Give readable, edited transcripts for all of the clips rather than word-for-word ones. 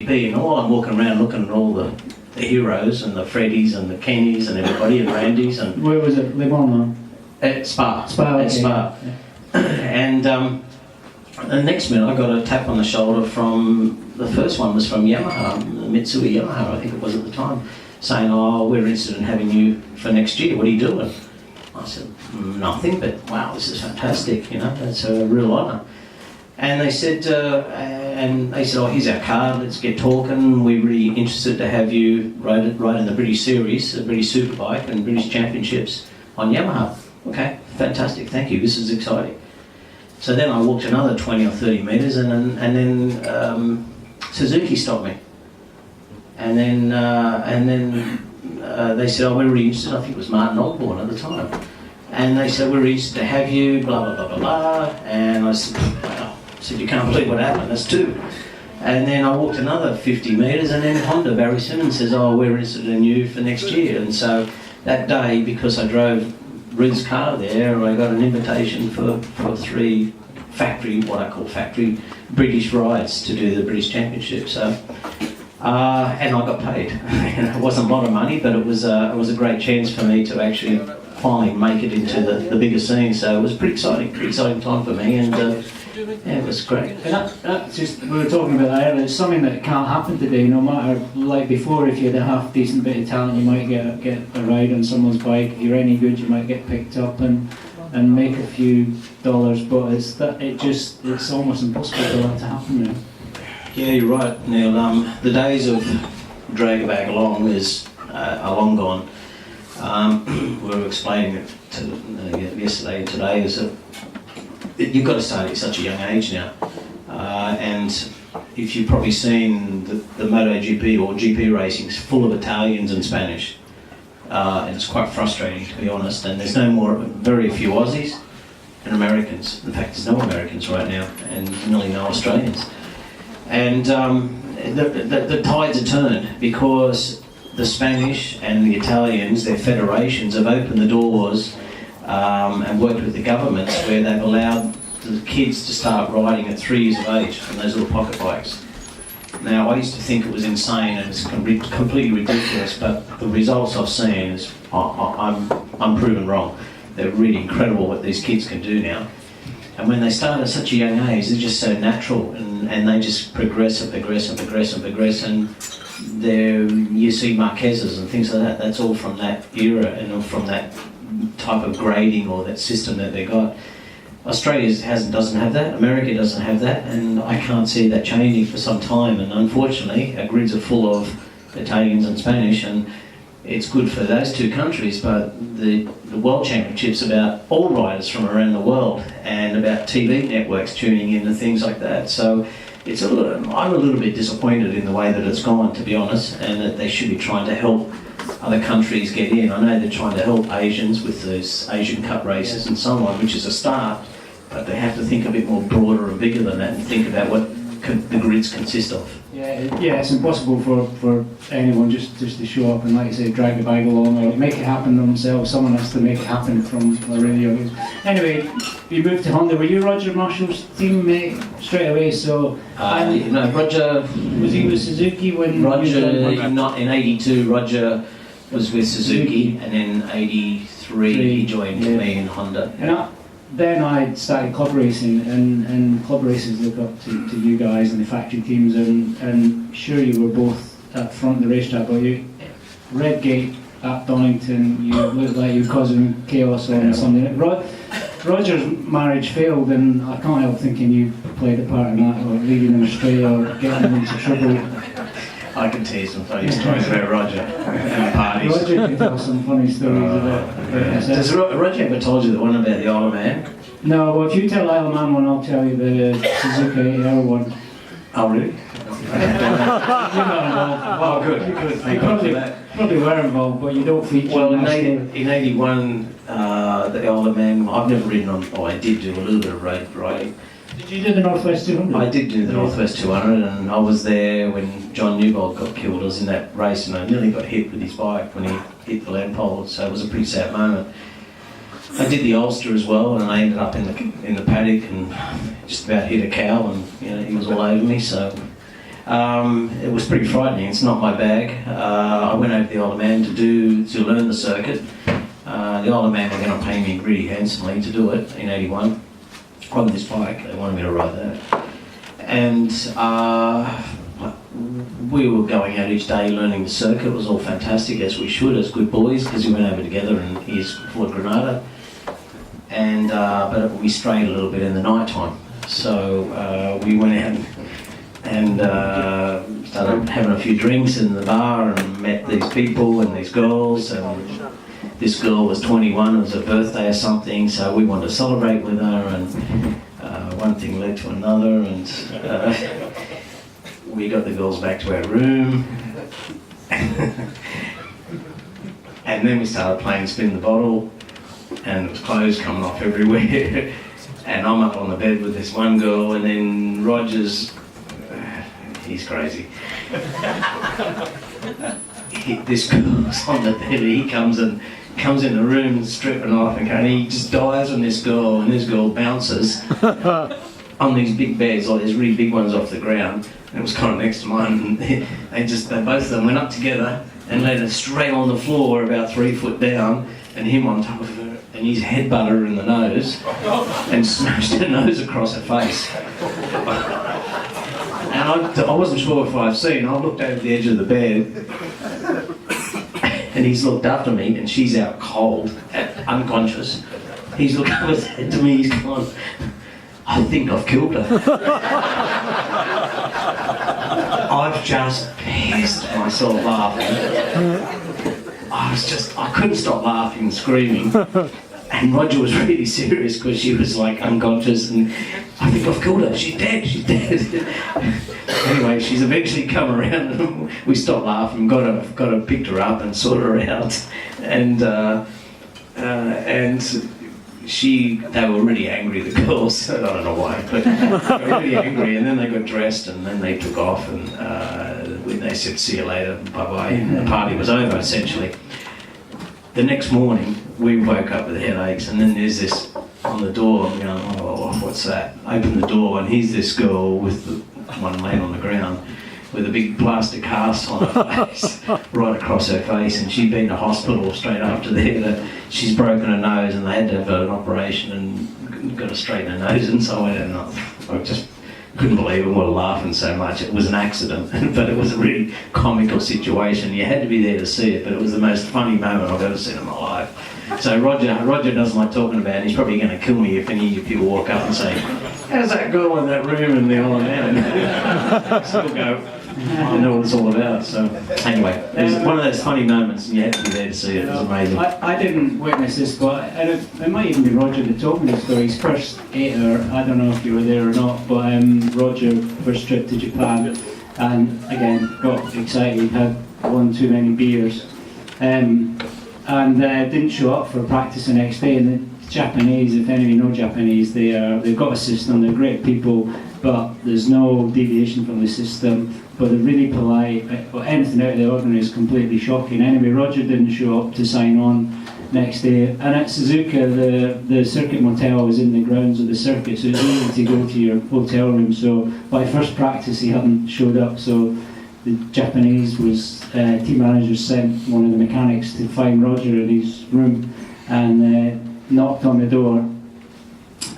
MotoGP, and while I'm walking around looking at all the heroes and the Freddies and the Kennys and everybody and Randys and... Where was it? Le Mans? At Spa. Spa. At Spa. Yeah. And the next minute I got a tap on the shoulder from, the first one was from Yamaha, Mitsui Yamaha I think it was at the time, saying, oh, we're interested in having you for next year, what are you doing? I said, nothing, but wow, this is fantastic, you know, it's a real honour. And they said, oh, here's our card, let's get talking, we're really interested to have you ride in the British Series, the British Superbike and British Championships on Yamaha. Okay, fantastic, thank you, this is exciting. So then I walked another 20 or 30 metres and then Suzuki stopped me. And then they said, oh, we're really interested, I think it was Martin Ogborn at the time. And they said, we're interested to have you, blah, blah, blah, blah, blah. And I said, wow. I said, you can't believe what happened, that's two. And then I walked another 50 metres and then Honda, Barry Simmons says, oh, we're interested in you for next year. And so that day, because I drove Ruth's car there, I got an invitation for 3 factory, what I call factory, British rides to do the British Championship. So, and I got paid. It wasn't a lot of money, but it was a great chance for me to actually finally make it into the bigger scene. So it was pretty exciting time for me, and yeah, it was great. And that just, we were talking about that earlier, it's something that can't happen today, no matter, like before, if you had a half decent bit of talent, you might get a ride on someone's bike. If you're any good, you might get picked up and make a few dollars, but it's almost impossible for that to happen now. Yeah, you're right, Neil. The days of drag a bag along are long gone. We were explaining it yesterday and today, is that you've got to start at such a young age now. And if you've probably seen the MotoGP or GP racing is full of Italians and Spanish. And it's quite frustrating, to be honest. And there's very few Aussies and Americans. In fact, there's no Americans right now, and nearly no Australians. And the tides are turned because the Spanish and the Italians, their federations, have opened the doors and worked with the governments where they've allowed the kids to start riding at 3 years of age on those little pocket bikes. Now, I used to think it was insane and it's completely ridiculous, but the results I've seen is I'm proven wrong. They're really incredible what these kids can do now. And when they start at such a young age, they're just so natural, and they just progress and progress and progress and progress. And you see Marquez's and things like that. That's all from that era and from that type of grading or that system that they got. Australia doesn't have that, America doesn't have that, and I can't see that changing for some time. And unfortunately, our grids are full of Italians and Spanish, and it's good for those two countries, but the World Championship's about all riders from around the world and about TV networks tuning in and things like that. So I'm a little bit disappointed in the way that it's gone, to be honest, and that they should be trying to help other countries get in. I know they're trying to help Asians with those Asian Cup races and so on, which is a start, but they have to think a bit more broader and bigger than that and think about what the grids consist of. Yeah, it's impossible for anyone just to show up and, like you say, drag the bag along or make it happen themselves. Someone has to make it happen from a really young age. Anyway, you moved to Honda. Were you Roger Marshall's teammate straight away? So Roger was he with Suzuki when Roger? Not in '82. Roger was with Suzuki, and in '83 he joined me in Honda. And then I started club racing, and club races look up to you guys and the factory teams, and sure you were both at front of the racetrack, but you, Redgate at Donington, you looked like you were causing chaos on Sunday. Roger's marriage failed, and I can't help thinking you played a part in that, or leading him astray, or getting him into trouble. I can tell you some funny stories about Roger and parties. Roger can tell some funny stories about Does Roger ever told you the one about the Isle of Man? No, well, if you tell Isle of Man one, I'll tell you the Suzuki Air one. Oh, really? You're not involved. Oh, good. You probably were involved, but you don't feature. Well, in '81, the Isle of Man, I've never ridden on. Oh, I did do a little bit of road riding. Did you do the Northwest 200? I did do the Northwest 200, and I was there when John Newbold got killed. I was in that race, and I nearly got hit with his bike when he hit the lamp pole, so it was a pretty sad moment. I did the Ulster as well, and I ended up in the paddock and just about hit a cow, and he was all over me. So It was pretty frightening. It's not my bag. I went over to the Isle of Man to learn the circuit. The Isle of Man were going to pay me really handsomely to do it in '81 on this bike. They wanted me to ride that, and we were going out each day learning the circuit. It was all fantastic, as we should, as good boys, because we went over together and he's Fort Grenada. And but we strayed a little bit in the night time, so we went out and started having a few drinks in the bar and met these people and these girls. And this girl was 21, it was her birthday or something, so we wanted to celebrate with her, and one thing led to another, and we got the girls back to our room. And then we started playing Spin the Bottle, and there was clothes coming off everywhere. And I'm up on the bed with this one girl, and then Roger's, he's crazy. This girl's on the bed, he comes in the room stripping off, and he just dives on this girl, and this girl bounces on these big beds, like these really big ones off the ground. And it was kind of next to mine, and they both of them went up together and laid her straight on the floor about 3 foot down, and him on top of her, and his head butted her in the nose and smashed her nose across her face. And I wasn't sure if I've seen. I looked over the edge of the bed, and he's looked after me, and she's out cold, unconscious. He's looked over to me, he's gone, I think I've killed her. I've just pissed myself laughing. I couldn't stop laughing and screaming. And Roger was really serious because she was like unconscious, and I think I've killed her, she's dead. Anyway, she's eventually come around, and we stopped laughing, got her, picked her up and sorted her out. And they were really angry, the girls. I don't know why, but they were really angry. And then they got dressed, and then they took off, and they said, see you later, bye-bye, and the party was over, essentially. The next morning, we woke up with headaches, and then there's this on the door. I'm going, oh, what's that? Open the door, and here's this girl with the one laying on the ground with a big plastic cast on her face, right across her face, and she'd been to hospital straight after that. She's broken her nose, and they had to have an operation and got to straighten her nose, and so I just couldn't believe it. We were laughing so much. It was an accident, but it was a really comical situation. You had to be there to see it, but it was the most funny moment I've ever seen in my life. So Roger doesn't like talking about it. He's probably going to kill me if any of you people walk up and say, how's that girl in that room in the Isle of Man? So we'll go, I know what it's all about. So anyway, it was one of those funny moments, and you had to be there to see it. It was amazing. I didn't witness this, but it might even be Roger that told me the story. His first eighter, I don't know if you were there or not, but Roger first trip to Japan, and again got excited, had one too many beers, and didn't show up for practice the next day. And the Japanese, if any of you know Japanese, they've got a system. They're great people, but there's no deviation from the system. But they're really polite. Anything out of the ordinary is completely shocking. Anyway, Roger didn't show up to sign on next day. And at Suzuka, the circuit motel was in the grounds of the circuit, so it's easy to go to your hotel room. So by first practice, he hadn't showed up. So the Japanese team manager sent one of the mechanics to find Roger in his room, and knocked on the door,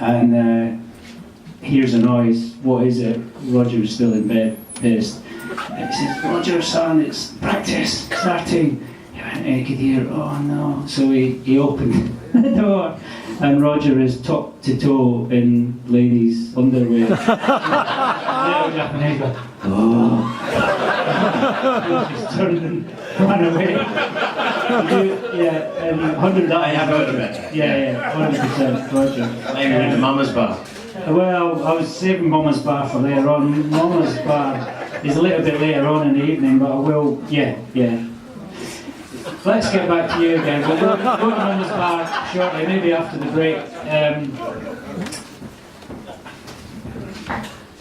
and hears a noise. What is it? Roger was still in bed, pissed. And he said, Roger, son, it's practice starting. And he could hear, oh no. So he opened the door, and Roger is top to toe in ladies' underwear. Little Japanese go, oh. He just turned and ran away. Yeah, and 100. I have heard about that. Yeah, 100% Roger. Maybe in the Mama's bar. Well, I was saving Mama's bar for later on. Mama's bar is a little bit later on in the evening, but I will, yeah. Let's get back to you again. We'll go to Mama's bar shortly, maybe after the break.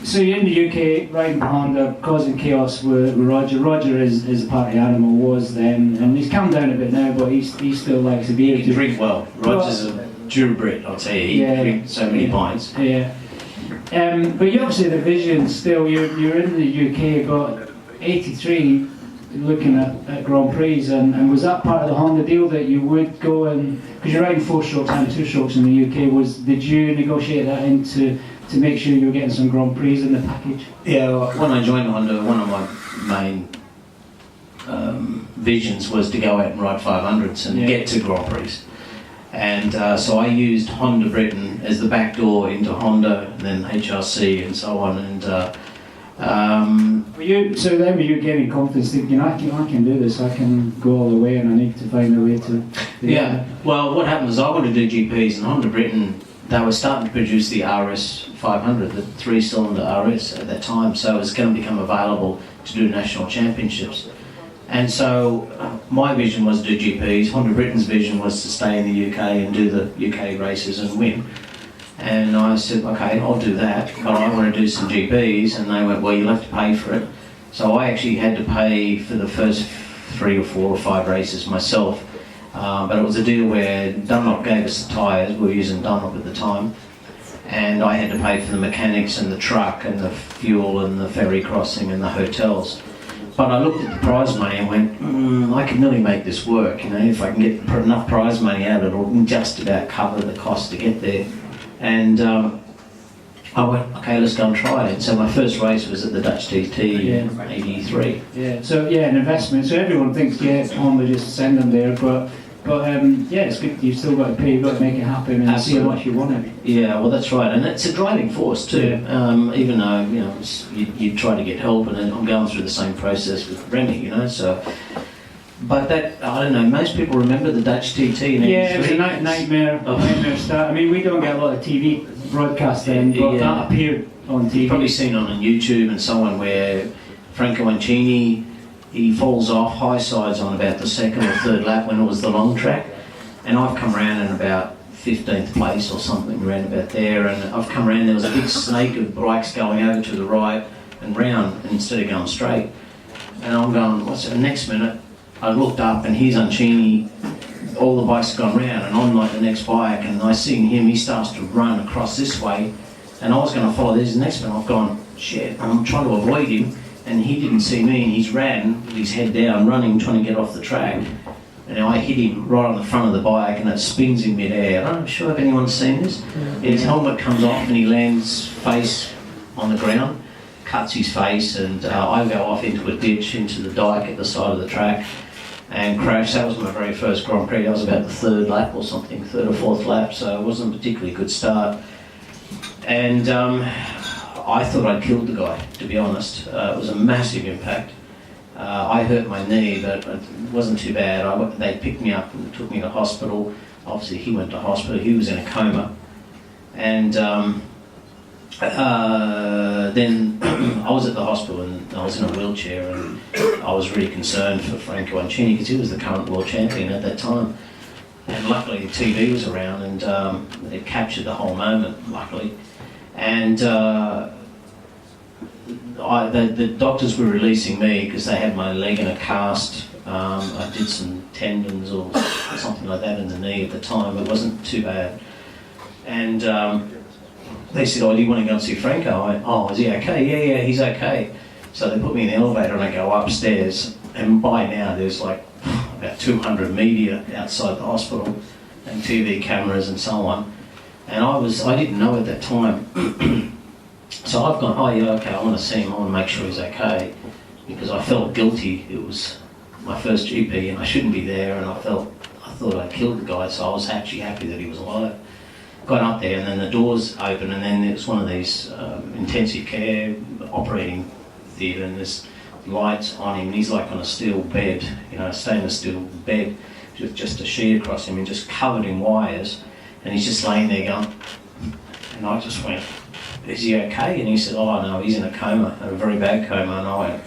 So you're in the UK, riding for Honda, causing chaos with Roger. Roger is a party animal, was then, and he's calmed down a bit now, but he still likes a beer. He drink well. Roger's a Jew Brit, I'll tell you. He drinks so many pints. Yeah. But you obviously the vision still. You're in the UK, but '83, looking at Grand Prix, and was that part of the Honda deal that you would go and because you're riding 4 strokes and 2 strokes in the UK? Did you negotiate that into to make sure you were getting some Grand Prix in the package? Yeah, well, when I joined Honda, one of my main visions was to go out and ride 500s and get to Grand Prix. And so I used Honda Britain as the back door into Honda, and then HRC and so on. And so then were you getting confidence thinking, I can do this, I can go all the way, and I need to find a way to... Yeah, well, what happened was I wanted to do GPs, and Honda Britain, they were starting to produce the RS 500, the 3-cylinder RS at that time, so it was going to become available to do national championships. And so my vision was to do GPs, Honda Britain's vision was to stay in the UK and do the UK races and win. And I said, okay, I'll do that, but I want to do some GPs, and they went, well, you'll have to pay for it. So I actually had to pay for the first 3 or 4 or 5 races myself, but it was a deal where Dunlop gave us the tyres, we were using Dunlop at the time, and I had to pay for the mechanics and the truck and the fuel and the ferry crossing and the hotels. But I looked at the prize money and went, I can really make this work, you know, if I can get enough prize money out of it, it'll just about cover the cost to get there. And I went, okay, let's go and try it. So my first race was at the Dutch TT in '83. Yeah, so yeah, an investment. So everyone thinks, yeah, Honda just send them there, but yeah, it's good. You've still got to pay, you've got to make it happen and see how much you want it. Yeah, well, that's right, and it's a driving force too. Yeah. Even though you try to get help, and I'm going through the same process with Remy, you know. So, but that I don't know. Most people remember the Dutch TT in '83. Yeah, it was a nightmare start. I mean, we don't get a lot of TV broadcast then, but that appeared on TV. You've probably seen on YouTube and so on where Franco Mancini, he falls off high sides on about the 2nd or 3rd lap when it was the long track, and I've come around in about 15th place or something around about there, and I've come around, there was a big snake of bikes going over to the right and round instead of going straight, and I'm going, what's it? The next minute I looked up and here's Uncini, all the bikes have gone round, and I'm like the next bike, and I seen him, he starts to run across this way, and I was going to follow this. The next minute I've gone, shit, I'm trying to avoid him, and he didn't see me, and he's ran with his head down, running, trying to get off the track, and I hit him right on the front of the bike, and it spins in mid-air. I'm not sure if anyone's seen this. His helmet comes off, and he lands face on the ground, cuts his face, and I go off into a ditch, into the dike at the side of the track, and crash. That was my very first Grand Prix. That was about the 3rd lap or something, 3rd or 4th lap, so it wasn't a particularly good start. And I thought I'd killed the guy, to be honest. It was a massive impact. I hurt my knee, but it wasn't too bad. They picked me up and took me to hospital. Obviously he went to hospital, he was in a coma. And then I was at the hospital and I was in a wheelchair, and I was really concerned for Franco Uncini because he was the current world champion at that time. And luckily the TV was around, and it captured the whole moment, luckily. And the doctors were releasing me because they had my leg in a cast. I did some tendons or something like that in the knee at the time. It wasn't too bad. And they said, oh, do you want to go and see Franco? I went, oh, is he okay? Yeah, he's okay. So they put me in the elevator and I go upstairs, and by now there's like about 200 media outside the hospital and TV cameras and so on. And I didn't know at that time. So I've gone, oh yeah, okay, I want to see him, I want to make sure he's okay, because I felt guilty. It was my first GP and I shouldn't be there, and I thought I killed the guy, so I was actually happy that he was alive. Got up there, and then the doors open, and then it was one of these intensive care operating theatre, and there's lights on him, and he's like on a steel bed, stainless steel bed, with just a sheet across him and just covered in wires, and he's just laying there going, and I just went, is he okay? And he said, oh no, he's in a coma, a very bad coma. And I went,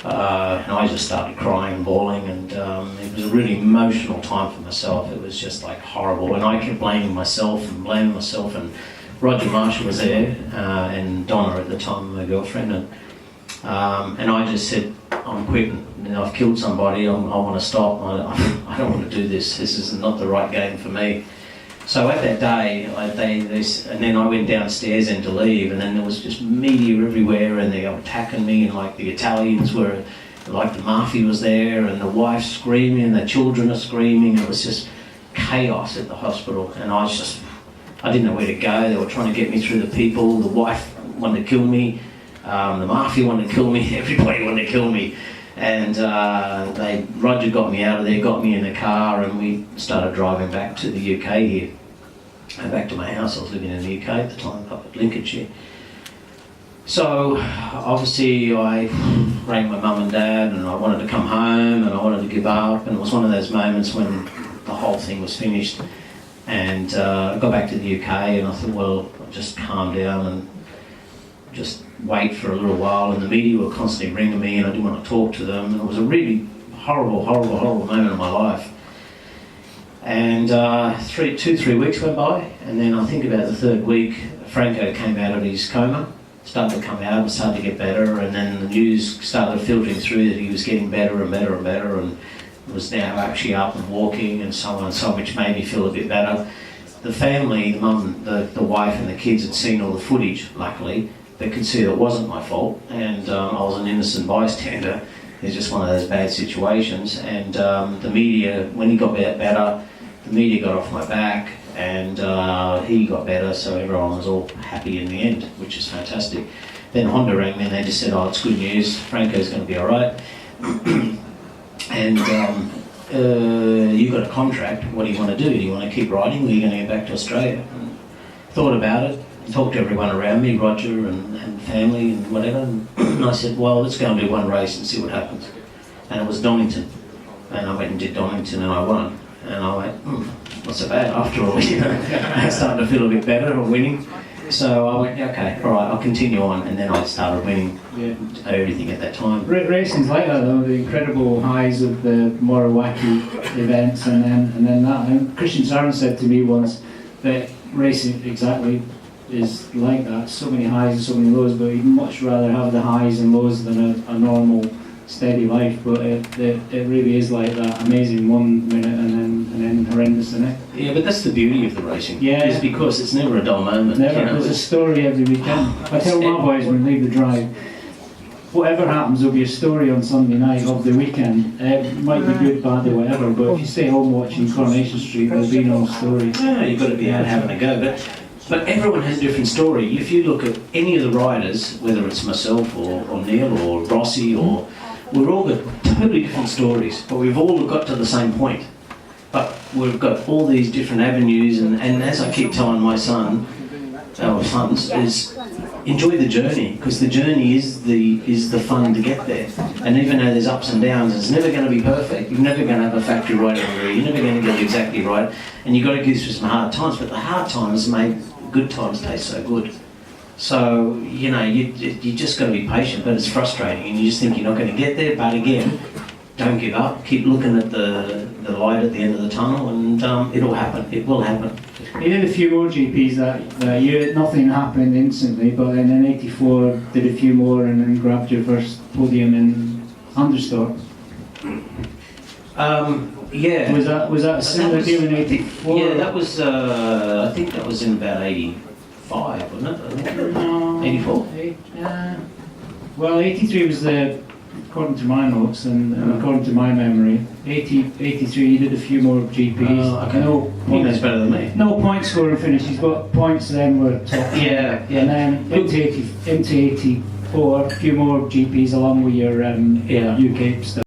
and I just started crying and bawling, and it was a really emotional time for myself. It was just like horrible, and I kept blaming myself, and Roger Marshall was there, and Donna at the time, my girlfriend, and I just said, I'm quitting. I've killed somebody, I want to stop, I don't want to do this, this is not the right game for me. So at that day, and then I went downstairs and to leave, and then there was just media everywhere, and they were attacking me, and like the Italians were, like the mafia was there, and the wife screaming, and the children are screaming. It was just chaos at the hospital, and I didn't know where to go. They were trying to get me through the people. The wife wanted to kill me. The mafia wanted to kill me. Everybody wanted to kill me. And Roger got me out of there, got me in the car, and we started driving back to the UK here. And back to my house. I was living in the UK at the time, up at Lincolnshire. So obviously I rang my mum and dad, and I wanted to come home, and I wanted to give up, and it was one of those moments when the whole thing was finished. And I got back to the UK, and I thought, well, I'll just calm down and just wait for a little while. And the media were constantly ringing me, and I didn't want to talk to them. And it was a really horrible moment of my life. And 2-3 weeks went by, and then I think about the third week, Franco came out of his coma, started to come out and started to get better, and then the news started filtering through that he was getting better and better and better, and was now actually up and walking and so on and so on, which made me feel a bit better. The family, the mum, the wife and the kids had seen all the footage, luckily. They could see that it wasn't my fault, and I was an innocent bystander. It's just one of those bad situations. And the media, when he got better, the media got off my back, and he got better, so everyone was all happy in the end, which is fantastic. Then Honda rang me, and they just said, oh, it's good news, Franco's going to be all right. And you got a contract, what do you want to do? Do you want to keep riding, or are you going to get back to Australia? And thought about it, talked to everyone around me, Roger and family and whatever, and I said, well, let's go and do one race and see what happens. And it was Donington, and I went and did Donington, and I won. And I went, not so bad after all, you know. I started to feel a bit better of winning. So I went, okay, all right, I'll continue on. And then I started winning everything at that time. Racing's like that though, the incredible highs of the more wacky events, and then that. And Christian Saran said to me once that racing exactly is like that, so many highs and so many lows, but he'd much rather have the highs and lows than a normal steady life. But it really is like that, amazing 1 minute and then horrendous the next. Yeah, but that's the beauty of the racing. Yeah, is because it's never a dull moment. Never. You know? There's a story every weekend. I tell my boys when we leave the drive, whatever happens, there'll be a story on Sunday night of the weekend. It might be good, bad, or whatever, but if you stay home watching Coronation Street, there'll be no story. Yeah, you've got to be out having a go. But everyone has a different story. If you look at any of the riders, whether it's myself or Niall or Rossi, we've all got totally different stories, but we've all got to the same point. But we've got all these different avenues, and as I keep telling my son, our sons, is enjoy the journey, because the journey is the fun to get there. And even though there's ups and downs, it's never going to be perfect. You're never going to have a factory right everywhere. You're never going to get it exactly right, and you've got to go through some hard times. But the hard times make good times taste so good. So you know, you just got to be patient, but it's frustrating, and you just think you're not going to get there. But again, don't give up. Keep looking at the light at the end of the tunnel, and it'll happen. It will happen. You did a few more GPs that year. Nothing happened instantly, but then in '84 did a few more, and then grabbed your first podium in Understorp. Yeah. Was that a similar deal in '84? Yeah, that was. I think that was in about '85, wasn't it? No. '84. Well, '83 was according to my notes and according to my memory. '83 you did a few more GPs. Oh, okay. No He points, knows better than me. no point scoring finishes, but points then were top. Yeah. And then into '84, a few more GPs along with your UK stuff.